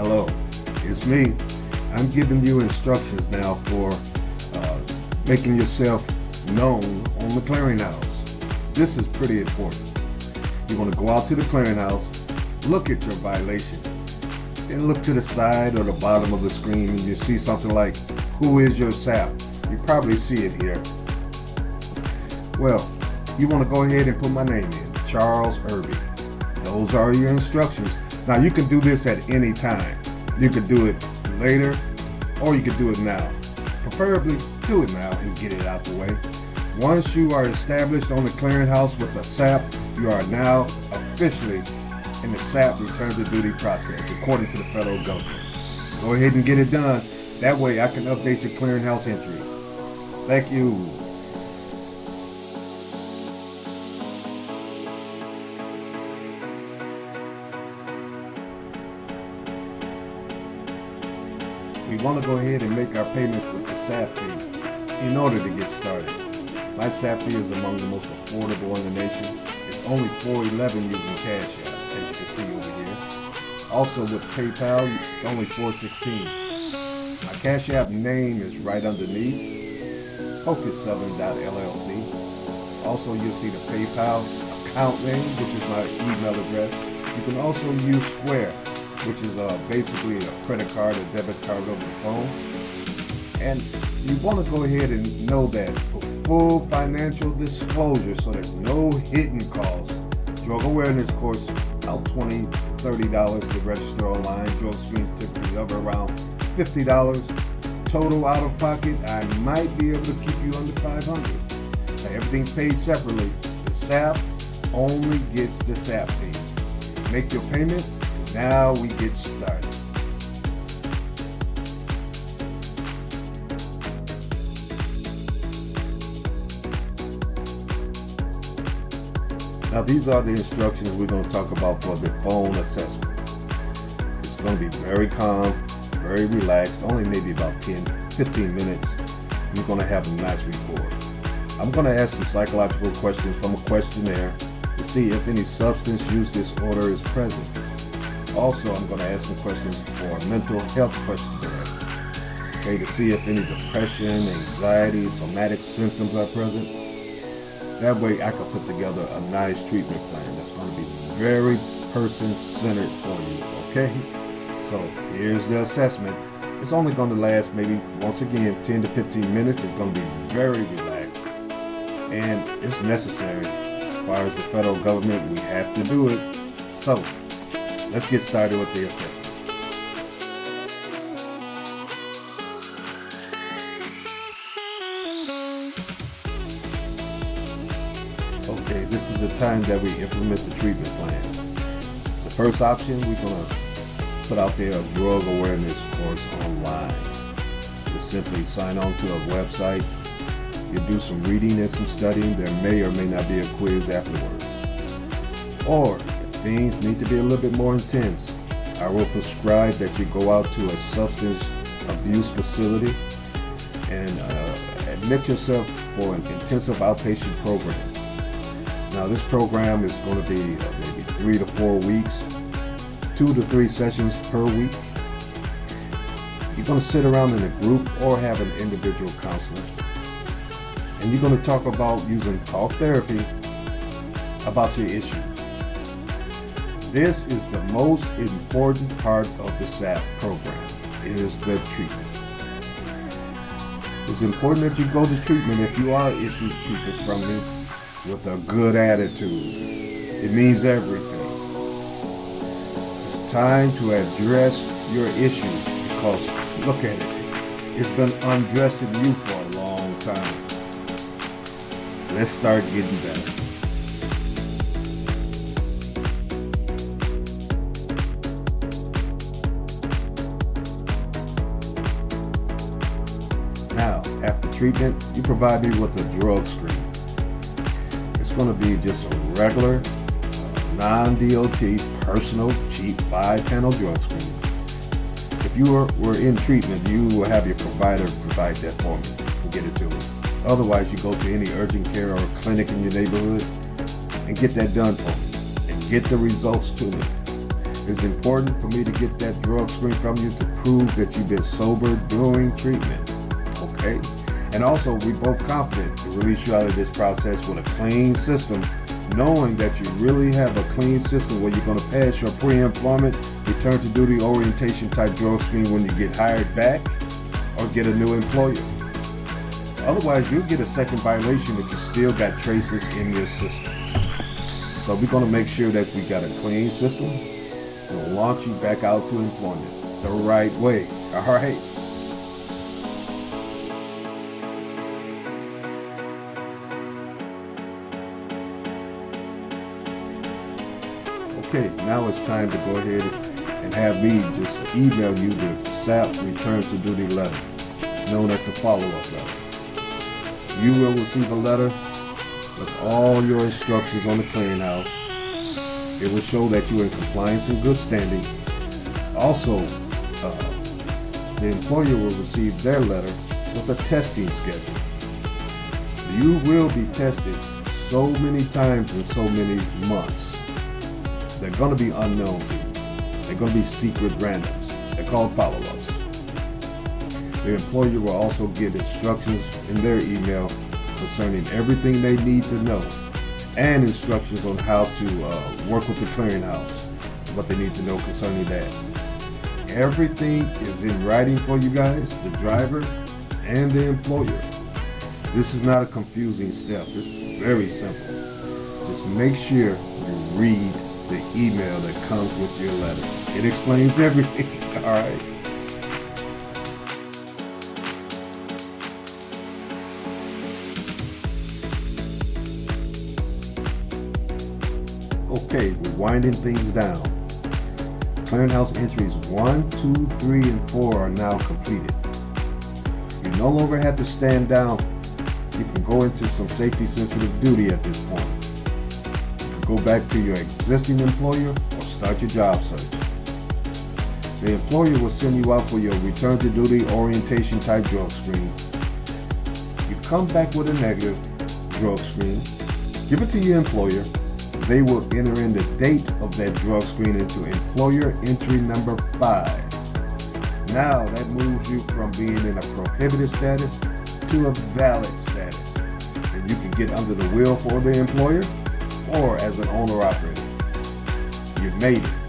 Hello, it's me. I'm giving you instructions now for making yourself known on the clearinghouse. This is pretty important. You want to go out to the clearinghouse, look at your violation, then look to the side or the bottom of the screen and you see something like, who is your SAP? You probably see it here. Well, you want to go ahead and put my name in, Charles Irby. Those are your instructions. Now you can do this at any time. You can do it later or you can do it now. Preferably do it now and get it out the way. Once you are established on the clearinghouse with the SAP, you are now officially in the SAP return to duty process according to the federal government. Go ahead and get it done. That way I can update your clearinghouse entries. Thank you. We want to go ahead and make our payments with the SAP fee in order to get started. My SAP fee is among the most affordable in the nation. It's only $4.11 using Cash App, as you can see over here. Also with PayPal, it's only $4.16. My Cash App name is right underneath, FocusSouthern.LLC. Also, you'll see the PayPal account name, which is my email address. You can also use Square, which is basically a credit card or debit card over the phone. And you want to go ahead and know that for full financial disclosure, so there's no hidden costs. Drug awareness course, about $20 to $30 to register online. Drug screens typically hover around $50. Total out of pocket, I might be able to keep you under $500. Now, everything's paid separately. The SAP only gets the SAP fee. Make your payment. Now we get started. Now these are the instructions we're going to talk about for the phone assessment. It's going to be very calm, very relaxed, only maybe about 10-15 minutes. You're going to have a nice rapport. I'm going to ask some psychological questions from a questionnaire to see if any substance use disorder is present. Also, I'm going to ask some questions for a mental health questionnaire, okay, to see if any depression, anxiety, somatic symptoms are present. That way I can put together a nice treatment plan that's going to be very person-centered for you, okay? So here's the assessment. It's only going to last maybe, once again, 10 to 15 minutes. It's going to be very relaxed, and it's necessary. As far as the federal government, we have to do it. So let's get started with the assessment. Okay, this is the time that we implement the treatment plan. The first option, we're going to put out there a drug awareness course online. Just simply sign on to a website. You do some reading and some studying. There may or may not be a quiz afterwards. Or things need to be a little bit more intense, I will prescribe that you go out to a substance abuse facility and admit yourself for an intensive outpatient program. Now this program is going to be maybe 3 to 4 weeks, 2 to 3 sessions per week. You're going to sit around in a group or have an individual counselor. And you're going to talk about using talk therapy about your issues. This is the most important part of the SAP program, is the treatment. It's important that you go to treatment if you are issued treatment from me with a good attitude. It means everything. It's time to address your issues because, look at it, it's been undressing you for a long time. Let's start getting better. Now, after treatment, you provide me with a drug screen. It's going to be just a regular, non-DOT, personal, cheap 5-panel drug screen. If you were in treatment, you will have your provider provide that for me and get it to me. Otherwise, you go to any urgent care or clinic in your neighborhood and get that done for me and get the results to me. It's important for me to get that drug screen from you to prove that you've been sober during treatment. Okay? And also, we both confident to release you out of this process with a clean system, knowing that you really have a clean system where you're going to pass your pre-employment, return to duty orientation type drug screen when you get hired back or get a new employer. Otherwise, you'll get a second violation if you still got traces in your system. So we're going to make sure that we got a clean system to launch you back out to employment the right way. All right? Okay, now it's time to go ahead and have me just email you the SAP Return to Duty letter, known as the follow-up letter. You will receive a letter with all your instructions on the clearinghouse. It will show that you're in compliance and good standing. Also, the employer will receive their letter with a testing schedule. You will be tested so many times in so many months. They're going to be unknown to you. They're going to be secret randoms. They're called follow-ups. The employer will also give instructions in their email concerning everything they need to know and instructions on how to work with the clearinghouse, what they need to know concerning that. Everything is in writing for you guys, the driver and the employer. This is not a confusing step. It's very simple. Just make sure you read the email that comes with your letter. It explains everything, all right? Okay, we're winding things down. Clearinghouse entries 1, 2, 3, and 4 are now completed. You no longer have to stand down. You can go into some safety sensitive duty at this point. Go back to your existing employer or start your job search. The employer will send you out for your return to duty orientation type drug screen. You come back with a negative drug screen, give it to your employer. They will enter in the date of that drug screen into employer entry number 5. Now that moves you from being in a prohibited status to a valid status. And you can get under the wheel for the employer or as an owner-operator. You've made it.